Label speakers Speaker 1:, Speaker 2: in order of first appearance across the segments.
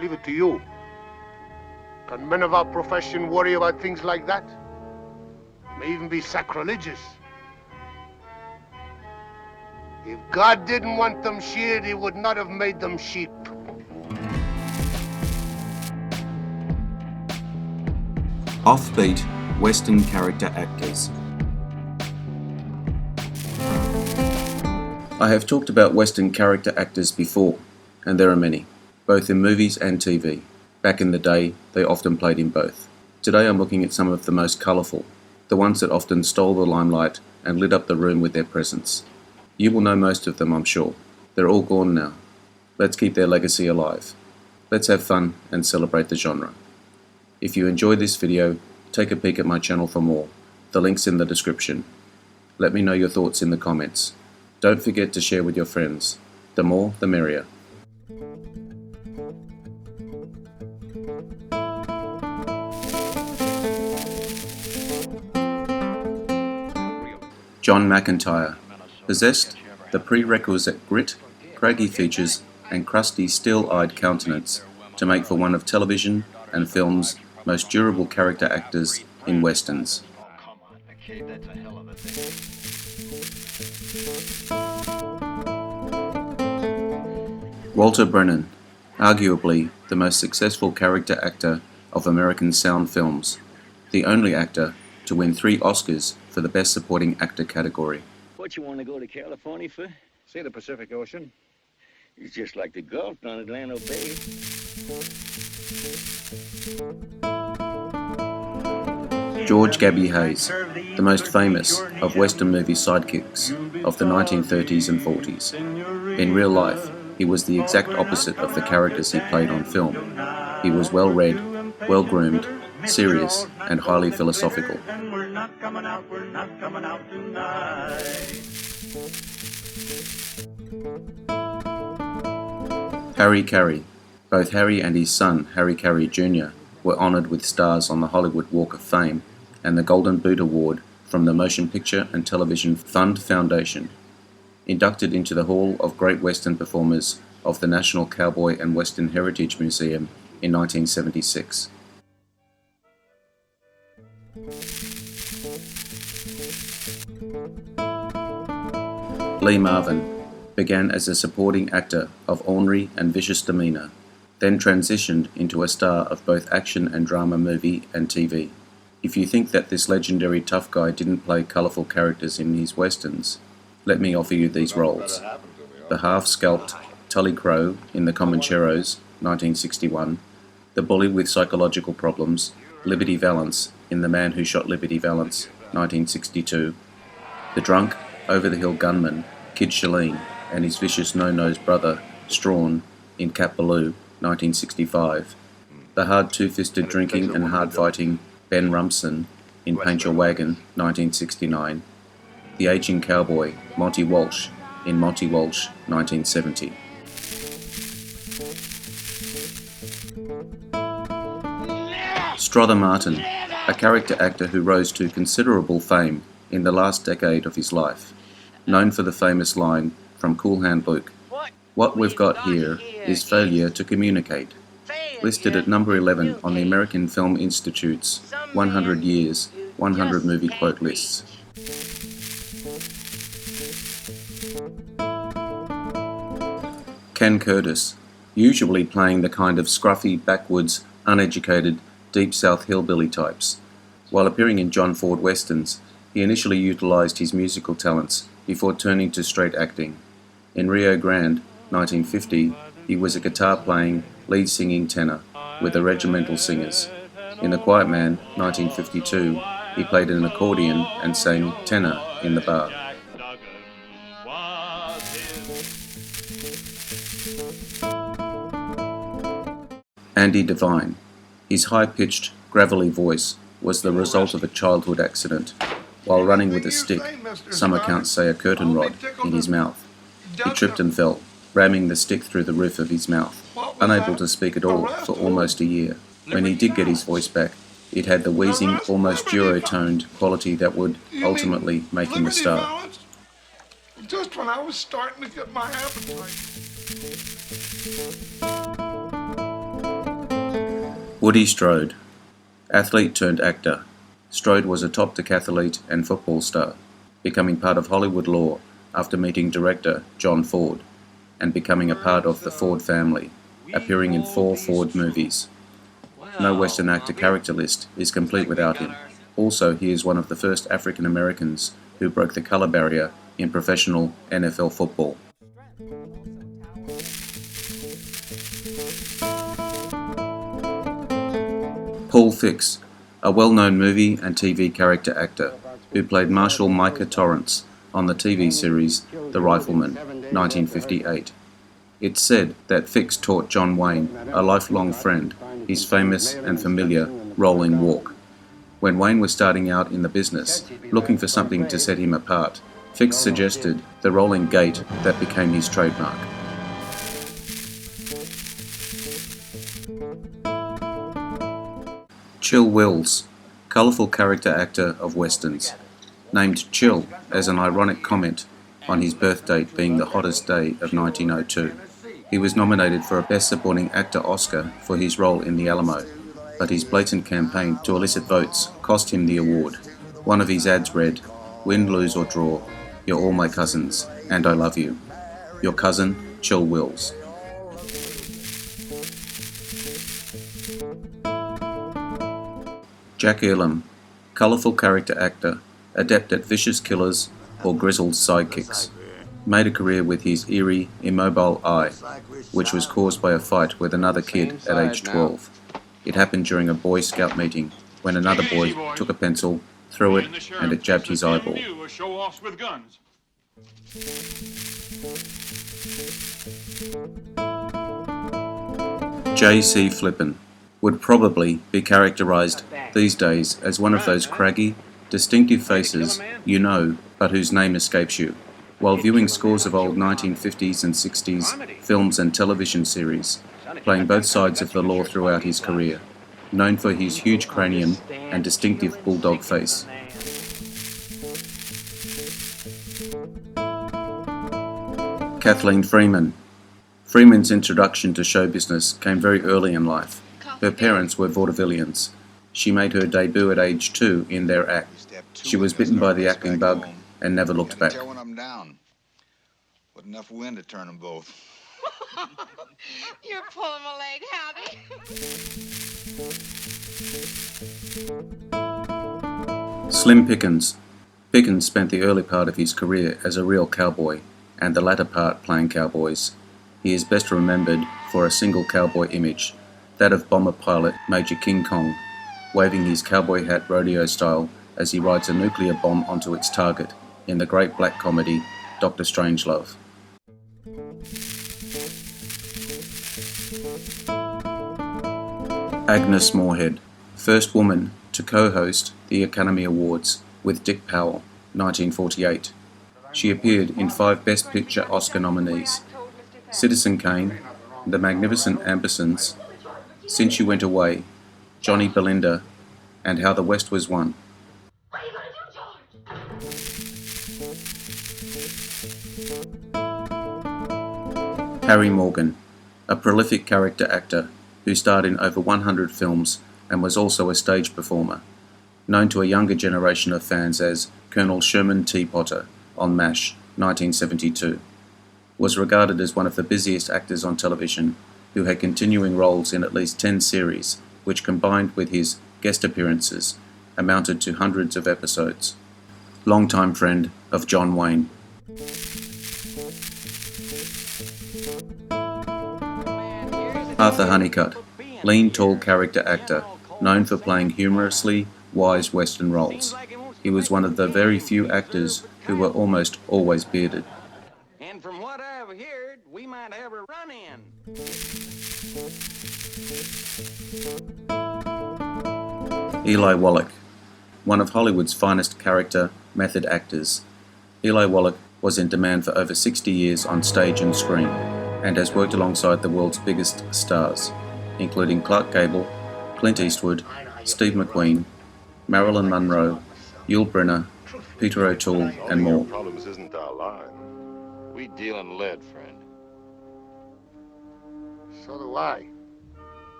Speaker 1: leave it to you. Can men of our profession worry about things like that? May even be sacrilegious. If God didn't want them sheared, he would not have made them sheep.
Speaker 2: Offbeat Western character actors. I have talked about Western character actors before, and there are many, both in movies and TV. Back in the day, they often played in both. Today I'm looking at some of the most colourful, the ones that often stole the limelight and lit up the room with their presence. You will know most of them, I'm sure. They're all gone now. Let's keep their legacy alive. Let's have fun and celebrate the genre. If you enjoyed this video, take a peek at my channel for more. The link's in the description. Let me know your thoughts in the comments. Don't forget to share with your friends. The more, the merrier. John McIntyre possessed the prerequisite grit, craggy features, and crusty, steel-eyed countenance to make for one of television and film's most durable character actors in westerns. Walter Brennan, arguably the most successful character actor of American sound films, the only actor to win 3 Oscars for the Best Supporting Actor category.
Speaker 3: What you want to go to California for?
Speaker 4: See the Pacific Ocean.
Speaker 3: It's just like the Gulf down at Atlanta Bay.
Speaker 2: George Gabby Hayes, the most famous of Western movie sidekicks of the 1930s and 40s. In real life, he was the exact opposite of the characters he played on film. He was well-read, well-groomed, serious, and highly philosophical. Harry Carey. Both Harry and his son, Harry Carey Jr., were honoured with stars on the Hollywood Walk of Fame and the Golden Boot Award from the Motion Picture and Television Fund Foundation. Inducted into the Hall of Great Western Performers of the National Cowboy and Western Heritage Museum in 1976. Lee Marvin began as a supporting actor of ornery and vicious demeanour, then transitioned into a star of both action and drama movie and TV. If you think that this legendary tough guy didn't play colourful characters in his westerns, let me offer you these roles. The half-scalped Tully Crow in The Comancheros, 1961, the bully with psychological problems, Liberty Valance in The Man Who Shot Liberty Valance, 1962, the drunk, over-the-hill gunman, Kid Shalene, and his vicious no-nosed brother, Strawn, in Cat Ballou, 1965, the hard two-fisted drinking and hard-fighting Ben Rumson in Paint Your Wagon, 1969, the aging cowboy, Monty Walsh, in Monty Walsh, 1970. Strother Martin, a character actor who rose to considerable fame in the last decade of his life, known for the famous line from Cool Hand Luke, "What we've got here is failure to communicate," listed at number 11 on the American Film Institute's 100 Years, 100 Movie Quote lists. Ken Curtis, usually playing the kind of scruffy, backwoods, uneducated, deep south hillbilly types. While appearing in John Ford westerns, he initially utilized his musical talents before turning to straight acting. In Rio Grande, 1950, he was a guitar-playing, lead-singing tenor with the Regimental Singers. In The Quiet Man, 1952, he played an accordion and sang tenor in the bar. Andy Devine. His high-pitched, gravelly voice was the result of a childhood accident. While running with a stick, some accounts say a curtain rod, in his mouth. He tripped and fell, ramming the stick through the roof of his mouth, unable to speak at all for almost a year. When he did get his voice back, it had the wheezing, almost duo-toned quality that would ultimately make him a star.
Speaker 1: Just when I was starting to get my appetite.
Speaker 2: Woody Strode. Athlete turned actor, Strode was a top decathlete and football star, becoming part of Hollywood lore after meeting director John Ford and becoming a part of the Ford family, appearing in 4 Ford movies. No Western actor character list is complete without him. Also, he is one of the first African Americans who broke the color barrier in professional NFL football. Paul Fix, a well-known movie and TV character actor who played Marshal Micah Torrance on the TV series The Rifleman, 1958. It's said that Fix taught John Wayne, a lifelong friend, his famous and familiar rolling walk. When Wayne was starting out in the business, looking for something to set him apart, Fix suggested the rolling gait that became his trademark. Chill Wills, colourful character actor of westerns, named Chill as an ironic comment on his birth date being the hottest day of 1902. He was nominated for a Best Supporting Actor Oscar for his role in The Alamo, but his blatant campaign to elicit votes cost him the award. One of his ads read, "Win, lose or draw, you're all my cousins, and I love you. Your cousin, Chill Wills." Jack Elam, colourful character actor, adept at vicious killers or grizzled sidekicks. Made a career with his eerie, immobile eye, which was caused by a fight with another kid at age 12. It happened during a Boy Scout meeting when another boy took a pencil, threw it, and it jabbed his eyeball. J.C. Flippin would probably be characterised these days as one of those craggy, distinctive faces you know but whose name escapes you. While viewing scores of old 1950s and 60s films and television series, playing both sides of the law throughout his career, known for his huge cranium and distinctive bulldog face. Kathleen Freeman. Freeman's introduction to show business came very early in life. Her parents were vaudevillians. She made her debut at age 2 in their act. She was bitten by the acting bug and never looked back.
Speaker 5: When I'm down, with enough wind to turn them both.
Speaker 6: You're pulling my leg, Howdy.
Speaker 2: Slim Pickens. Pickens spent the early part of his career as a real cowboy, and the latter part playing cowboys. He is best remembered for a single cowboy image, that of bomber pilot Major King Kong, waving his cowboy hat rodeo style as he rides a nuclear bomb onto its target in the great black comedy Dr. Strangelove. Agnes Morehead, first woman to co-host the Academy Awards with Dick Powell, 1948. She appeared in 5 Best Picture Oscar nominees: Citizen Kane, The Magnificent Ambersons, Since You Went Away, Johnny Belinda, and How the West Was Won. Harry Morgan, a prolific character actor who starred in over 100 films and was also a stage performer, known to a younger generation of fans as Colonel Sherman T. Potter on MASH, 1972, was regarded as one of the busiest actors on television, who had continuing roles in at least 10 series, which combined with his guest appearances amounted to hundreds of episodes. Longtime friend of John Wayne. Arthur Honeycutt, lean, tall character actor, known for playing humorously wise Western roles. He was one of the very few actors who were almost always bearded.
Speaker 3: And from what I've heard, we might have a run-in.
Speaker 2: Eli Wallock, one of Hollywood's finest character method actors. Eli Wallock was in demand for over 60 years on stage and screen, and has worked alongside the world's biggest stars, including Clark Gable, Clint Eastwood, Steve McQueen, Marilyn Monroe, Yul Brynner, Peter O'Toole, and more.
Speaker 1: Problems isn't our line.
Speaker 7: We deal in lead, friend.
Speaker 1: So do I.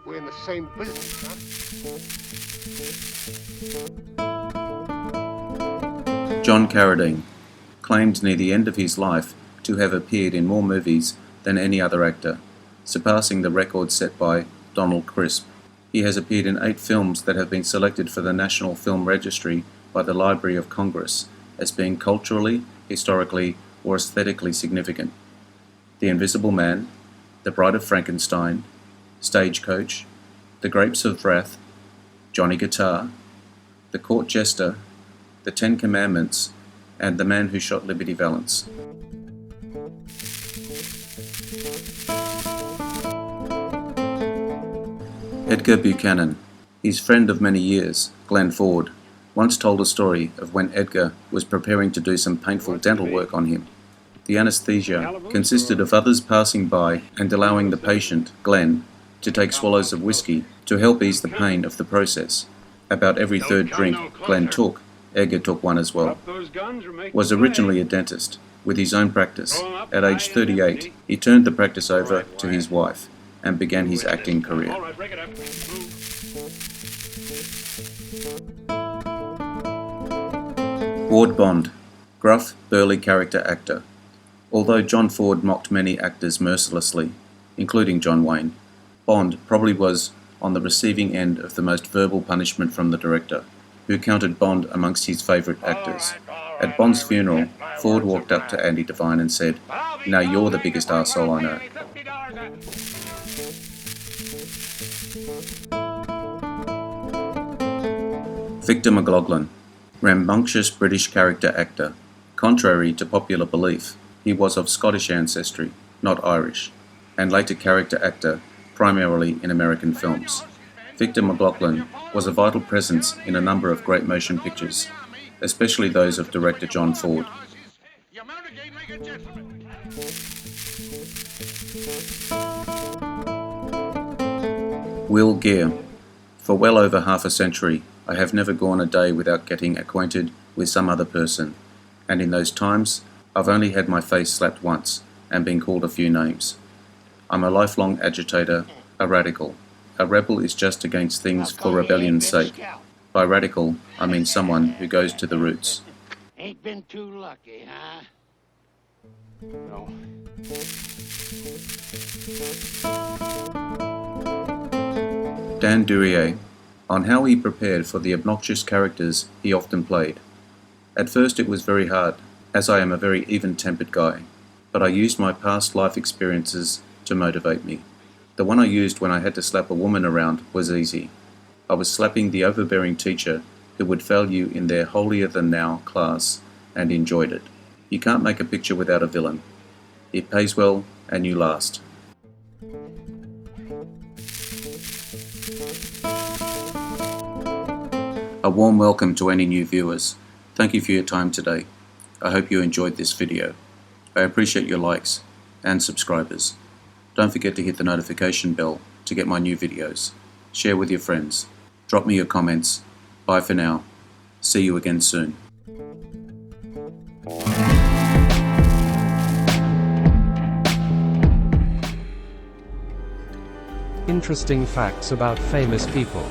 Speaker 1: We're in the same business, huh?
Speaker 2: John Carradine claimed near the end of his life to have appeared in more movies than any other actor, surpassing the record set by Donald Crisp. He has appeared in 8 films that have been selected for the National Film Registry by the Library of Congress as being culturally, historically, or aesthetically significant. The Invisible Man, The Bride of Frankenstein, Stagecoach, The Grapes of Wrath, Johnny Guitar, The Court Jester, The 10 Commandments, and The Man Who Shot Liberty Valance. Edgar Buchanan. His friend of many years, Glenn Ford, once told a story of when Edgar was preparing to do some painful dental work on him. The anesthesia consisted of others passing by and allowing the patient, Glenn, to take swallows of whiskey to help ease the pain of the process. About every third drink Glenn took, Edgar took one as well. Was originally a dentist, with his own practice. At age 38, he turned the practice over to his wife and began his acting career. Ward Bond, gruff, burly character actor. Although John Ford mocked many actors mercilessly, including John Wayne, Bond probably was on the receiving end of the most verbal punishment from the director, who counted Bond amongst his favourite actors. At Bond's funeral, Ford walked up to Andy Devine and said, "Now you're the biggest arsehole I know." Victor McLaglen, rambunctious British character actor. Contrary to popular belief, he was of Scottish ancestry, not Irish, and later character actor primarily in American films. Victor McLaglen was a vital presence in a number of great motion pictures, especially those of director John Ford. Will Geer. For well over half a century, I have never gone a day without getting acquainted with some other person, and in those times, I've only had my face slapped once and been called a few names. I'm a lifelong agitator, a radical. A rebel is just against things for rebellion's sake. By radical, I mean someone who goes to the roots.
Speaker 1: Ain't been too lucky, huh? No.
Speaker 2: Dan Duer, on how he prepared for the obnoxious characters he often played. At first it was very hard, as I am a very even-tempered guy, but I used my past life experiences to motivate me. The one I used when I had to slap a woman around was easy. I was slapping the overbearing teacher who would fail you in their holier-than-thou class, and enjoyed it. You can't make a picture without a villain. It pays well, and you last. A warm welcome to any new viewers. Thank you for your time today. I hope you enjoyed this video. I appreciate your likes and subscribers. Don't forget to hit the notification bell to get my new videos. Share with your friends. Drop me your comments. Bye for now. See you again soon.
Speaker 7: Interesting facts about famous people.